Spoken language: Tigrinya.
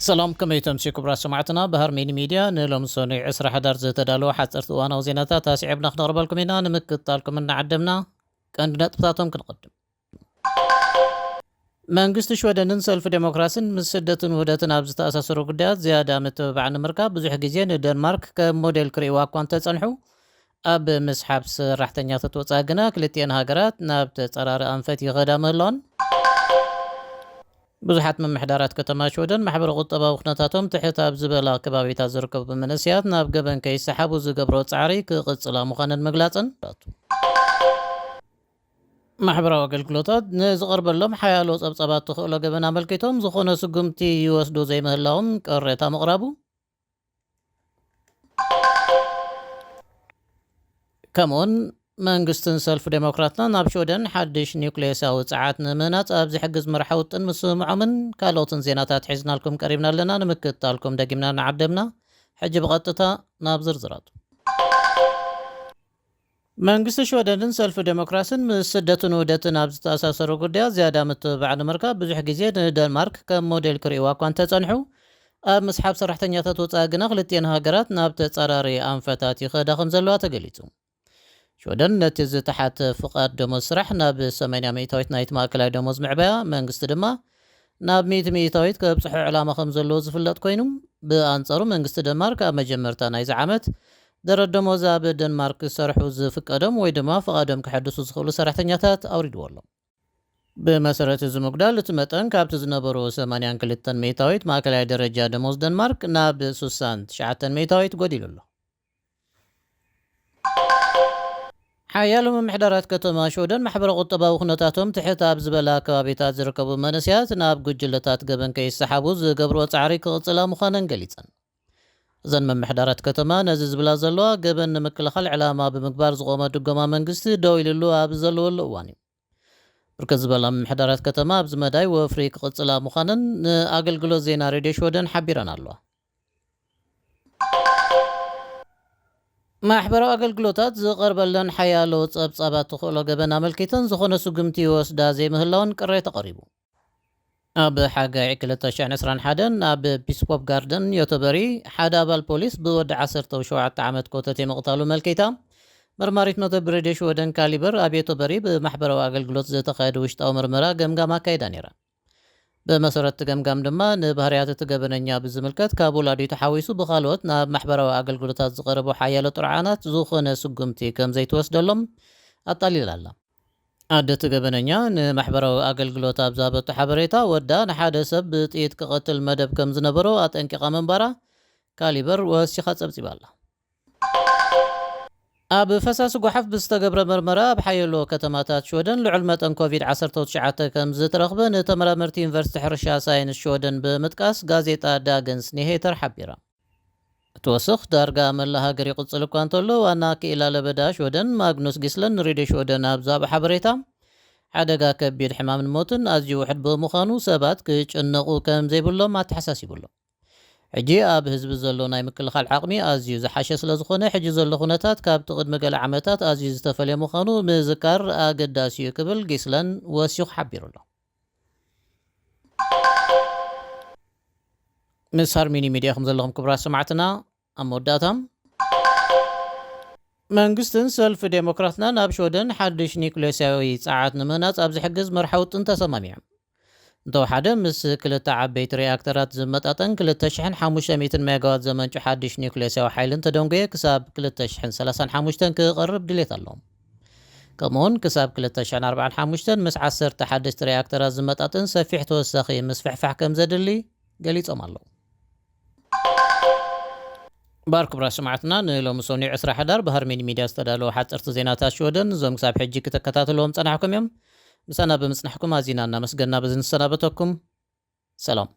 سلام كميتم سي كبرى سمعتنا بهر ميديا نلوم سوني عسر حدار زتدالو حصرت وانا وزينتا تاسعبنا خنقربلكم هنا نمكتالكم ان عدمنا كان نطبطاتهم كنقدم መንግስቲ ሽወደንን ሰልፍ ዴሞክራሲን ምስ ስደትን ውህደትን ኣብ ዝተኣሳሰሩ ጉዳያት ዝያዳ ምትብባዕ ንምርካብ ብዙሕ ግዜ ንደንማርክ ከም ሞዴል ክርእዋ እኳ እንተጸንሑ ኣብ ምስሓብ ሰራሕተኛታት ወፃኢ ግና ክልቲአን ሃገራት ናብ ተጸራሪ ኣንፈት ይኸዳ ምህላውን ብዙሓት መምሕዳራት ከተማ ሽወደን ማሕበረ ቁጠባዊ ኩነታቶም ትሕት ኣብ ዝበላ ከባቢታት ዝርከቡ መንእስያት ናብ ገበን ከይሰሓቡ ዝገብሮ ጻዕሪ ክቕጽላ ምዃነን ምግላጽን ማሕበራዊ ኣገልግሎታት ንዝቐርበሎም ሓያሎ ጸብጻባት ትኽእሎ ገበን ኣመልኪቶም ዝኾነ ስጉምቲ ይወስዱ ዘይምህላዎም ቅሬታ ምቕራቡ ከምኡውን መንግስትን ሰልፍ ዴሞክራትና ናብ ሽወደን ሓድሽ ኒውክሌሳዊ ፀዓት ንምህናፅ ኣብ ዝሕግዝ መርሐ ውጥን ምስምዖምን ካልኦትን ዜናታት ሒዝናልኩም ቀሪብና ኣለና ንምክትታልኩም ደጊምና ንዓደምና ሕጂ ብቐጥታ ናብ ዝርዝራቱ መንግስቲ ሽወደንን ሰልፍ ዴሞክራሲን ምስ ስደትን ውህደትን ኣብ ዝተኣሳሰሩ ጉዳያት ዝያዳ ምትብባዕ ንምርካብ ብዙሕ ግዜ ንደንማርክ ከም ሞዴል ክርእዋ እኳ እንተጸንሑ ኣብ ምስሓብ ሰራሕተኛታት ወፃኢ ግና ክልቲአን ሃገራት ናብ ተጻራሪ ኣንፈታት ይኸዳ ከም ዘለዋ ተገሊጹ ሽወደን ነቲ ዝተሓተ ፍቓድ ደሞዝ ስራሕ ናብ 80 ሚእታዊት ናይቲ ማእከላይ ደሞዝ ምዕባያ መንግስቲ ድማ ናብ 100 ሚእታዊት ከብፅሑ ዕላማ ከም ዘለዎ ዝፍለጥ ኮይኑ ብኣንጻሩ መንግስቲ ደንማርክ ኣብ መጀመርታ ናይዚ ዓመት ደረጃ ደሞዝ ኣብ ደንማርክ ዝሰርሑ ዝፍቀዶም ወይ ድማ ፍቓዶም ክሕድሱ ዝኽእሉ ሰራሕተኛታት ኣውሪድዎ ኣሎ ብመሰረት እዚ ምጉዳል እቲ መጠን ካብቲ ዝነበሩ 82 ሚእታዊት ማእከላይ ደረጃ ደሞዝ ደንማርክ ናብ 69 ሚእታዊት ጎዲሉ ኣሎ ሓያሎ መምሕዳራት ከተማ ሽወደን ማሕበረ ቁጠባዊ ኩነታቶም ትሕት ኣብ ዝበላ ከባቢታት ዝርከቡ መንእስያት ናብ ጉጅለታት ገበን ከይሰሓቡ ዝገብርዎ ጻዕሪ ክቕጽላ ምዃነን ገሊጸን እዘን መምሕዳራት ከተማ ነዚ ዝብላ ዘለዋ ገበን ንምክልኻል ዕላማ ብምግባር ዝቖመ ድጎማ መንግስቲ ደው ኢሉሉ ኣብ ዘለወሉ እዋን እዩ ብርክት ዝበላ መምሕዳራት ከተማ ኣብዚ መዳይ ወፍሪ ክቕጽላ ምዃነን ንኣገልግሎት ዜና ሬድዮ ሽወደን ሓቢረን ኣለዋ ማሕበራዊ ኣገልግሎታት ዝቐርበለን ሓያሎ ጸብጻባት ትኽእሎ ገበን ኣመልኪተን ዝኾነ ስጉምቲ ይወስዳ ዘይምህላውን ቅሬታ ቀሪቡ ኣብ ሓጋይ 2021 ኣብ ቢስፖፕ ጋርደን ዮቶበሪ ሓደ ኣባል ፖሊስ ብወዲ 17 ዓመት ኮተት የመቕታሉ መልኪታ መርማሪት ኖቶበሪ ሬድዮ ሽወደን ካሊበር ኣብ ዮቶበሪ ብማሕበራዊ ኣገልግሎት ዝተኻየደ ውሽጣዊ ምርመራ ገምጋም ኣካይዳ ነይራ ብመሰረት ገምጋም ድማ ንባህርያት እቲ ገበነኛ ብዝምልከት ካብ ወላዲቱ ሓዊሱ ብኻልኦት ናብ ማሕበራዊ ኣገልግሎታት ዝቐረቡ ሓያሎ ጥርዓናት ዝኾነ ስጉምቲ ከም ዘይትወስደሎም ኣጣሊላ ኣላ ኣደቲ ገበነኛ ንማሕበራዊ ኣገልግሎት ኣብ ዛበቱ ሓበሬታ ወዳ ንሓደ ሰብ ብጥይት ክቐትል መደብ ከም ዝነበሮ ኣጠንቂቓ መንባራ ካሊበር ወሲኻ ጸብጺባ ኣላ ኣብ ፈሳሲ ጓሓፍ ብዝተገብረ ምርመራ ኣብ ሓያሎ ከተማታት ሽወደን ልዑል መጠን ኮቪድ-19 ከም ዝተረኽበ ንተመራመርቲ ዩኒቨርሲቲ ሕርሻ ሳይንስ ሽወደን ብምጥቃስ ጋዜጣ ዳገንስ ኒሄተር ሓቢራ እቲ ወስኽ ዳርጋ መላ ሃገር ይቕጽል እኳ እንተሎ ዋና ክኢላ ለበዳ ሽወደን ማግኑስ ጊስለን ሬድዮ ሽወደን ኣብ ዛብ ሓበሬታ ሓደጋ ከቢድ ሕማምን ሞትን ኣዝዩ ውሕድ ብምዃኑ ሰባት ክጭነቑ ከም ዘይብሎም ኣተሓሳሲቡሎም ሕጂ ኣብ ህዝቢ ዘሎ ናይ ምክልኻል ዓቕሚ ኣዝዩ ዝሓሸ ስለ ዝኾነ ሕጂ ዘሎ ኩነታት ካብቲ ቅድሚ ገለ ዓመታት ኣዝዩ ዝተፈልየ ምዃኑ ምዝካር ኣገዳሲ እዩ ክብል ጊስለን ወሲኹ ሓቢሩ ኣሎ ምስ ሃርሚኒ ሚድያ ከም ዘለኹም ክቡራት ሰማዕትና ኣብ መወዳእታ መንግስትን ሰልፍ ዴሞክራትና ናብ ሽወደን ሓድሽ ኒውክሌሳዊ ፀዓት ንምህናፅ ኣብ ዝሕግዝ መርሐ ውጥን ተሰማሚዖም እንተወሓደ ምስ ክልተ ዓበይቲ ሪኣክተራት ዝመጣጠን 2500 ሜጋዋት ዘመንጩ ሓድሽ ኒውክሌሳዊ ሓይልን ተደንጎየ ክሳብ 2035 ክቐርብ ድሌት ኣለዎም ከምኡውን ክሳብ 2045 ምስ 10 ሓደሽቲ ሪኣክተራት ዝመጣጠን ሰፊሕ ተወሳኺ ምስፍሕፋሕ ከም ዘድሊ ገሊፆም ኣለዉ ባር ክቡራት ሰማዕትና ንሎሚ ሰኒ 20 ሓዳር ብሃርሜኒ ሚድያ ዝተዳለወ ሓፀርቲ ዜናታት ሽወደን እዞም ክሳብ ሕጂ ክትከታተልዎም ፀናሕኩም እዮም ምሳና ብምጽናሕኩም ኣዚና እናመስገና በዝንሰናበተኩም ሰላም